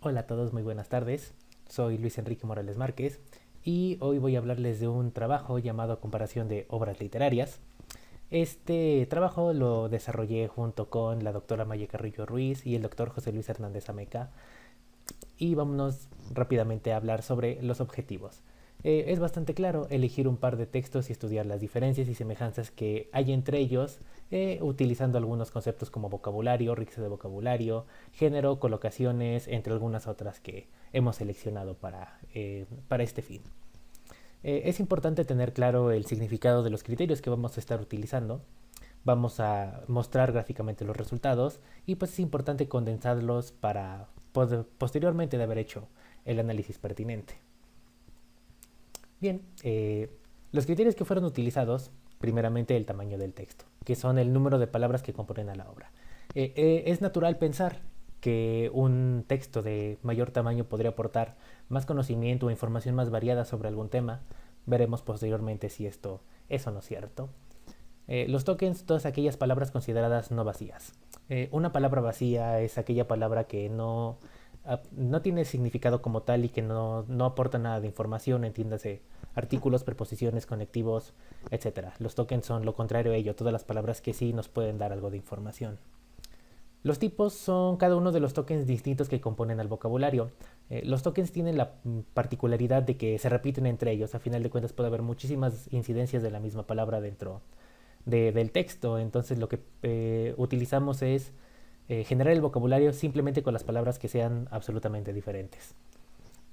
Hola a todos, muy buenas tardes. Soy Luis Enrique Morales Márquez y hoy voy a hablarles de un trabajo llamado Comparación de Obras Literarias. Este trabajo lo desarrollé junto con la doctora Maya Carrillo Ruiz y el doctor José Luis Hernández Ameca y vámonos rápidamente a hablar sobre los objetivos. Es bastante claro elegir un par de textos y estudiar las diferencias y semejanzas que hay entre ellos, utilizando algunos conceptos como vocabulario, riqueza de vocabulario, género, colocaciones, entre algunas otras que hemos seleccionado para este fin. Es importante tener claro el significado de los criterios que vamos a estar utilizando. Vamos a mostrar gráficamente los resultados y pues es importante condensarlos para poder, posteriormente de haber hecho el análisis pertinente. Bien, los criterios que fueron utilizados, primeramente el tamaño del texto, que son el número de palabras que componen a la obra. Es natural pensar que un texto de mayor tamaño podría aportar más conocimiento o información más variada sobre algún tema. Veremos posteriormente si esto es o no cierto. Los tokens, todas aquellas palabras consideradas no vacías. Una palabra vacía es aquella palabra que no tiene significado como tal y que no aporta nada de información, entiéndase artículos, preposiciones, conectivos, etcétera. Los tokens son lo contrario a ello, todas las palabras que sí nos pueden dar algo de información. Los tipos son cada uno de los tokens distintos que componen al vocabulario. Los tokens tienen la particularidad de que se repiten entre ellos. A final de cuentas puede haber muchísimas incidencias de la misma palabra dentro del texto. Entonces lo que utilizamos es generar el vocabulario simplemente con las palabras que sean absolutamente diferentes.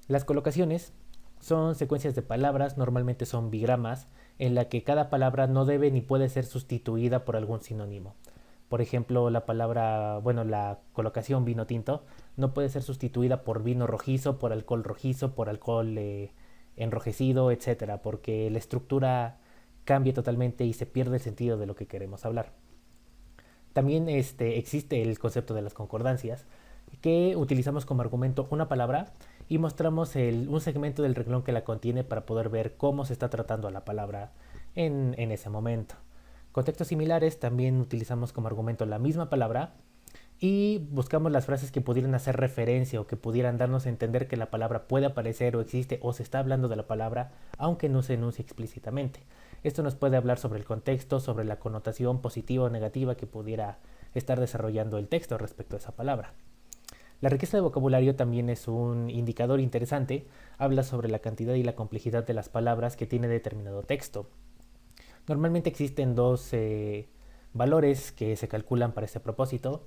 Las colocaciones son secuencias de palabras, normalmente son bigramas, en la que cada palabra no debe ni puede ser sustituida por algún sinónimo. Por ejemplo, la colocación vino tinto no puede ser sustituida por vino rojizo, por alcohol enrojecido, etcétera, porque la estructura cambia totalmente y se pierde el sentido de lo que queremos hablar. También existe el concepto de las concordancias, que utilizamos como argumento una palabra y mostramos un segmento del renglón que la contiene para poder ver cómo se está tratando a la palabra en ese momento. Contextos similares también utilizamos como argumento la misma palabra y buscamos las frases que pudieran hacer referencia o que pudieran darnos a entender que la palabra puede aparecer o existe o se está hablando de la palabra aunque no se enuncie explícitamente. Esto nos puede hablar sobre el contexto, sobre la connotación positiva o negativa que pudiera estar desarrollando el texto respecto a esa palabra. La riqueza de vocabulario también es un indicador interesante, habla sobre la cantidad y la complejidad de las palabras que tiene determinado texto. Normalmente existen dos valores que se calculan para este propósito,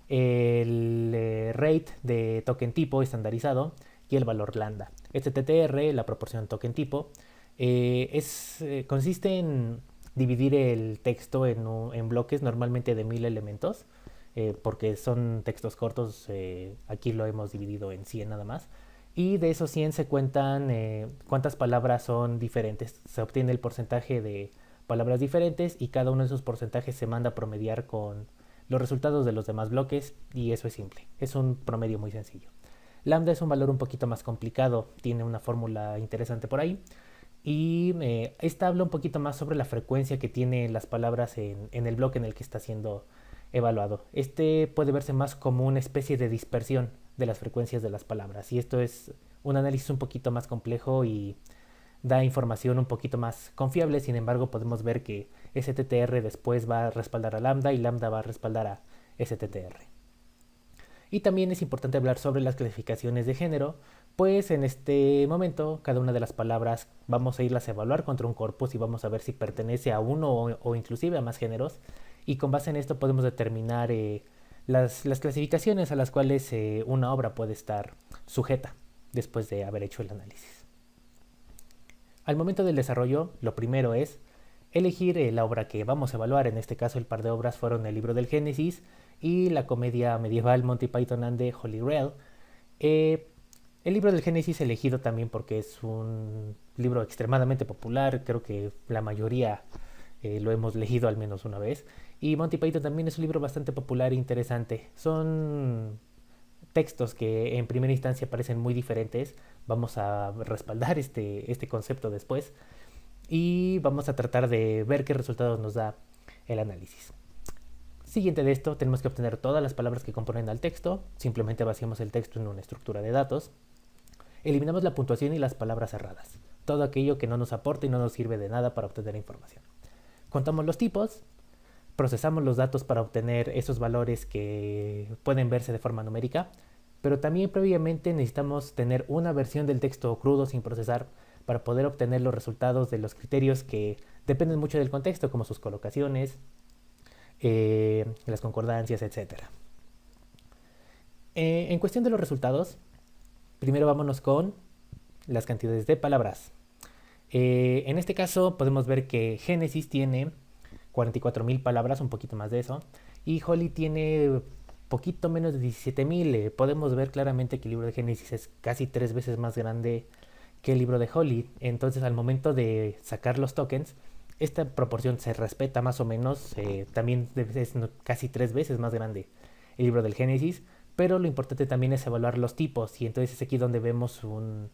el rate de token tipo estandarizado y el valor lambda. Este TTR, la proporción token tipo, consiste en dividir el texto en bloques normalmente de 1000 elementos, porque son textos cortos, aquí lo hemos dividido en 100 nada más, y de esos 100 se cuentan cuántas palabras son diferentes, se obtiene el porcentaje de palabras diferentes y cada uno de esos porcentajes se manda a promediar con los resultados de los demás bloques y eso es simple, es un promedio muy sencillo. Lambda es un valor un poquito más complicado, tiene una fórmula interesante por ahí y esta habla un poquito más sobre la frecuencia que tienen las palabras en el bloque en el que está siendo evaluado. Este puede verse más como una especie de dispersión de las frecuencias de las palabras y esto es un análisis un poquito más complejo y da información un poquito más confiable. Sin embargo, podemos ver que STTR después va a respaldar a lambda y lambda va a respaldar a STTR. Y también es importante hablar sobre las clasificaciones de género, pues en este momento cada una de las palabras vamos a irlas a evaluar contra un corpus y vamos a ver si pertenece a uno o inclusive a más géneros y con base en esto podemos determinar las clasificaciones a las cuales una obra puede estar sujeta después de haber hecho el análisis. Al momento del desarrollo, lo primero es elegir la obra que vamos a evaluar. En este caso, el par de obras fueron el libro del Génesis y la comedia medieval Monty Python and the Holy Grail. El libro del Génesis elegido también porque es un libro extremadamente popular, creo que la mayoría lo hemos leído al menos una vez. Y Monty Python también es un libro bastante popular e interesante. Son textos que en primera instancia parecen muy diferentes. Vamos a respaldar este concepto después y vamos a tratar de ver qué resultados nos da el análisis. Siguiente de esto, tenemos que obtener todas las palabras que componen al texto. Simplemente vaciamos el texto en una estructura de datos. Eliminamos la puntuación y las palabras cerradas. Todo aquello que no nos aporta y no nos sirve de nada para obtener información. Contamos los tipos, procesamos los datos para obtener esos valores que pueden verse de forma numérica, pero también previamente necesitamos tener una versión del texto crudo sin procesar para poder obtener los resultados de los criterios que dependen mucho del contexto, como sus colocaciones, las concordancias, etc. En cuestión de los resultados, primero vámonos con las cantidades de palabras. En este caso podemos ver que Génesis tiene 44.000 palabras, un poquito más de eso, y Holly tiene poquito menos de 17.000. Podemos ver claramente que el libro de Génesis es casi 3 veces más grande que el libro de Holly. Entonces, al momento de sacar los tokens, esta proporción se respeta más o menos. También es casi 3 veces más grande el libro del Génesis, pero lo importante también es evaluar los tipos, y entonces es aquí donde vemos un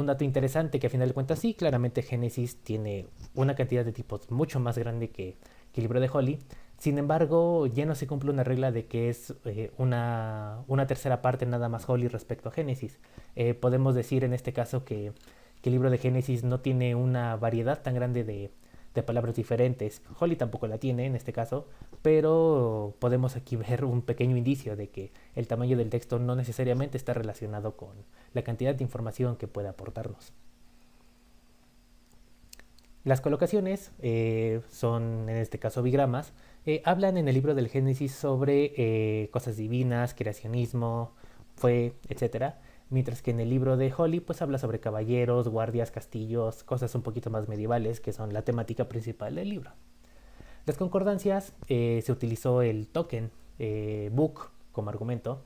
dato interesante, que a final de cuentas sí, claramente Génesis tiene una cantidad de tipos mucho más grande que el libro de Holly. Sin embargo, ya no se cumple una regla de que es una tercera parte nada más Holly respecto a Génesis. Podemos decir en este caso que el libro de Génesis no tiene una variedad tan grande de palabras diferentes. Holly tampoco la tiene en este caso, pero podemos aquí ver un pequeño indicio de que el tamaño del texto no necesariamente está relacionado con la cantidad de información que puede aportarnos. Las colocaciones son en este caso bigramas. Hablan en el libro del Génesis sobre cosas divinas, creacionismo, fue, etc. Mientras que en el libro de Holly pues habla sobre caballeros, guardias, castillos, cosas un poquito más medievales, que son la temática principal del libro. Las concordancias, se utilizó el token book como argumento,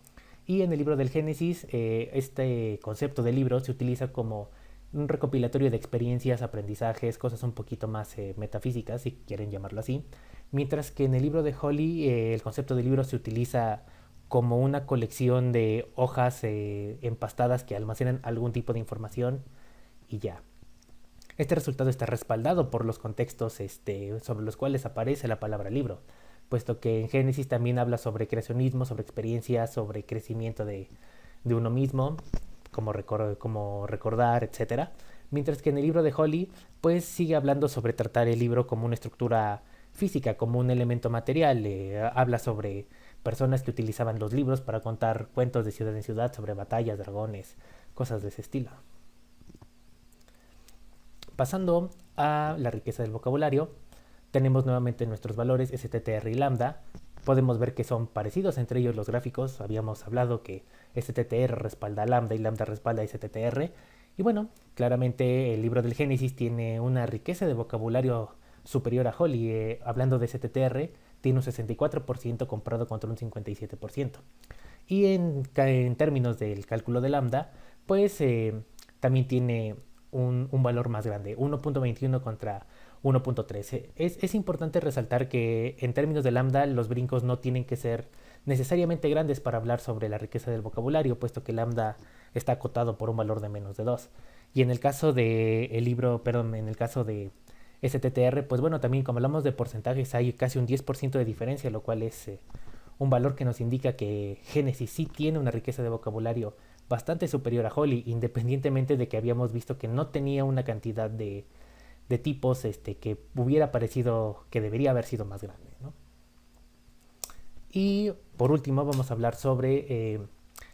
y en el libro del Génesis este concepto de libro se utiliza como un recopilatorio de experiencias, aprendizajes, cosas un poquito más metafísicas, si quieren llamarlo así, mientras que en el libro de Holly el concepto de libro se utiliza como una colección de hojas empastadas que almacenan algún tipo de información y ya. Este resultado está respaldado por los contextos sobre los cuales aparece la palabra libro, puesto que en Génesis también habla sobre creacionismo, sobre experiencias, sobre crecimiento de uno mismo, como recordar, etc. Mientras que en el libro de Holly pues sigue hablando sobre tratar el libro como una estructura física, como un elemento material. Habla sobre personas que utilizaban los libros para contar cuentos de ciudad en ciudad sobre batallas, dragones, cosas de ese estilo. Pasando a la riqueza del vocabulario, tenemos nuevamente nuestros valores STTR y lambda. Podemos ver que son parecidos entre ellos los gráficos. Habíamos hablado que STTR respalda a lambda y lambda respalda a STTR. Y bueno, claramente el libro del Génesis tiene una riqueza de vocabulario superior a Holly. Hablando de STTR, tiene un 64% comparado contra un 57%. Y en términos del cálculo de lambda, pues también tiene un valor más grande, 1.21 contra 1.13. Es importante resaltar que en términos de lambda los brincos no tienen que ser necesariamente grandes para hablar sobre la riqueza del vocabulario, puesto que lambda está acotado por un valor de menos de 2. Y en el caso de en el caso de STTR, pues bueno, también como hablamos de porcentajes hay casi un 10% de diferencia, lo cual es un valor que nos indica que Génesis sí tiene una riqueza de vocabulario bastante superior a Holly, independientemente de que habíamos visto que no tenía una cantidad de tipos que hubiera parecido que debería haber sido más grande, ¿no? Y por último vamos a hablar sobre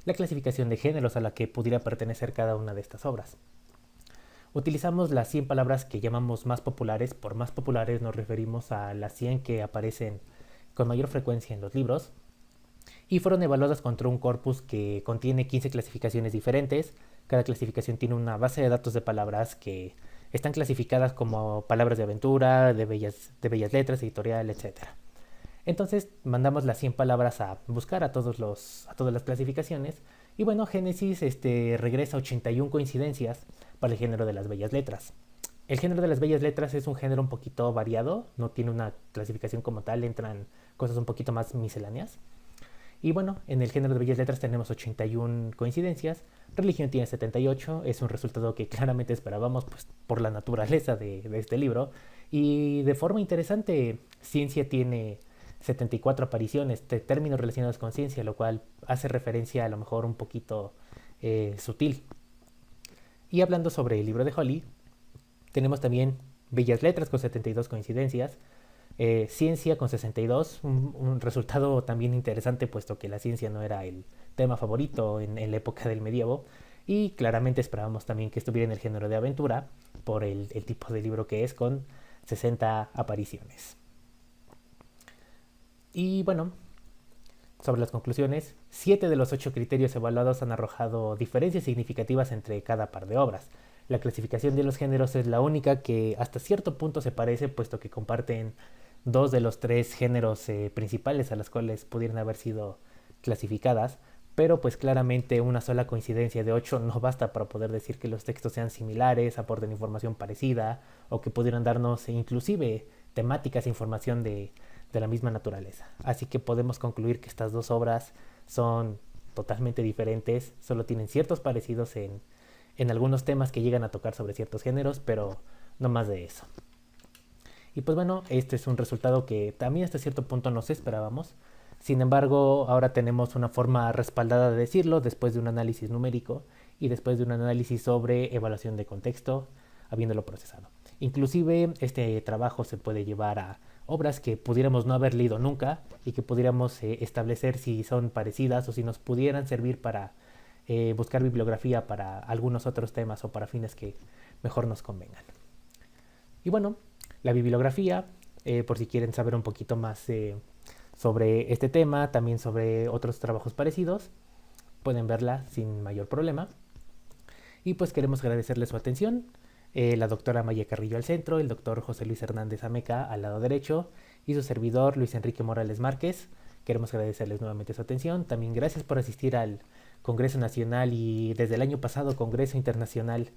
la clasificación de géneros a la que pudiera pertenecer cada una de estas obras. Utilizamos las 100 palabras que llamamos más populares. Por más populares nos referimos a las 100 que aparecen con mayor frecuencia en los libros, y fueron evaluadas contra un corpus que contiene 15 clasificaciones diferentes. Cada clasificación tiene una base de datos de palabras que están clasificadas como palabras de aventura, de bellas letras, editorial, etc. Entonces mandamos las 100 palabras a buscar a todas las clasificaciones, y bueno, Génesis regresa 81 coincidencias para el género de las bellas letras. El género de las bellas letras es un género un poquito variado, no tiene una clasificación como tal, entran cosas un poquito más misceláneas. Y bueno, en el género de bellas letras tenemos 81 coincidencias, religión tiene 78, es un resultado que claramente esperábamos pues, por la naturaleza de este libro. Y de forma interesante, ciencia tiene 74 apariciones de términos relacionados con ciencia, lo cual hace referencia a lo mejor un poquito sutil. Y hablando sobre el libro de Holly, tenemos también Bellas Letras con 72 coincidencias, Ciencia con 62, un resultado también interesante puesto que la ciencia no era el tema favorito en la época del medievo, y claramente esperábamos también que estuviera en el género de aventura por el tipo de libro que es, con 60 apariciones. Y bueno, sobre las conclusiones, 7 de los 8 criterios evaluados han arrojado diferencias significativas entre cada par de obras. La clasificación de los géneros es la única que hasta cierto punto se parece, puesto que comparten 2 de los 3 géneros principales a los cuales pudieran haber sido clasificadas, pero pues claramente una sola coincidencia de 8 no basta para poder decir que los textos sean similares, aporten información parecida o que pudieran darnos inclusive temáticas e información de la misma naturaleza. Así que podemos concluir que estas dos obras son totalmente diferentes, solo tienen ciertos parecidos en algunos temas que llegan a tocar sobre ciertos géneros, pero no más de eso. Y pues bueno, este es un resultado que también hasta cierto punto nos esperábamos. Sin embargo, ahora tenemos una forma respaldada de decirlo después de un análisis numérico y después de un análisis sobre evaluación de contexto, habiéndolo procesado. Inclusive este trabajo se puede llevar a obras que pudiéramos no haber leído nunca y que pudiéramos establecer si son parecidas o si nos pudieran servir para buscar bibliografía para algunos otros temas o para fines que mejor nos convengan. Y bueno, la bibliografía, por si quieren saber un poquito más sobre este tema, también sobre otros trabajos parecidos, pueden verla sin mayor problema. Y pues queremos agradecerles su atención. La doctora Maya Carrillo al centro, el doctor José Luis Hernández Ameca al lado derecho y su servidor Luis Enrique Morales Márquez. Queremos agradecerles nuevamente su atención. También gracias por asistir al Congreso Nacional y desde el año pasado Congreso Internacional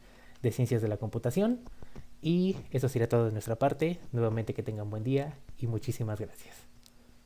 de Ciencias de la Computación. Y eso sería todo de nuestra parte. Nuevamente que tengan buen día y muchísimas gracias.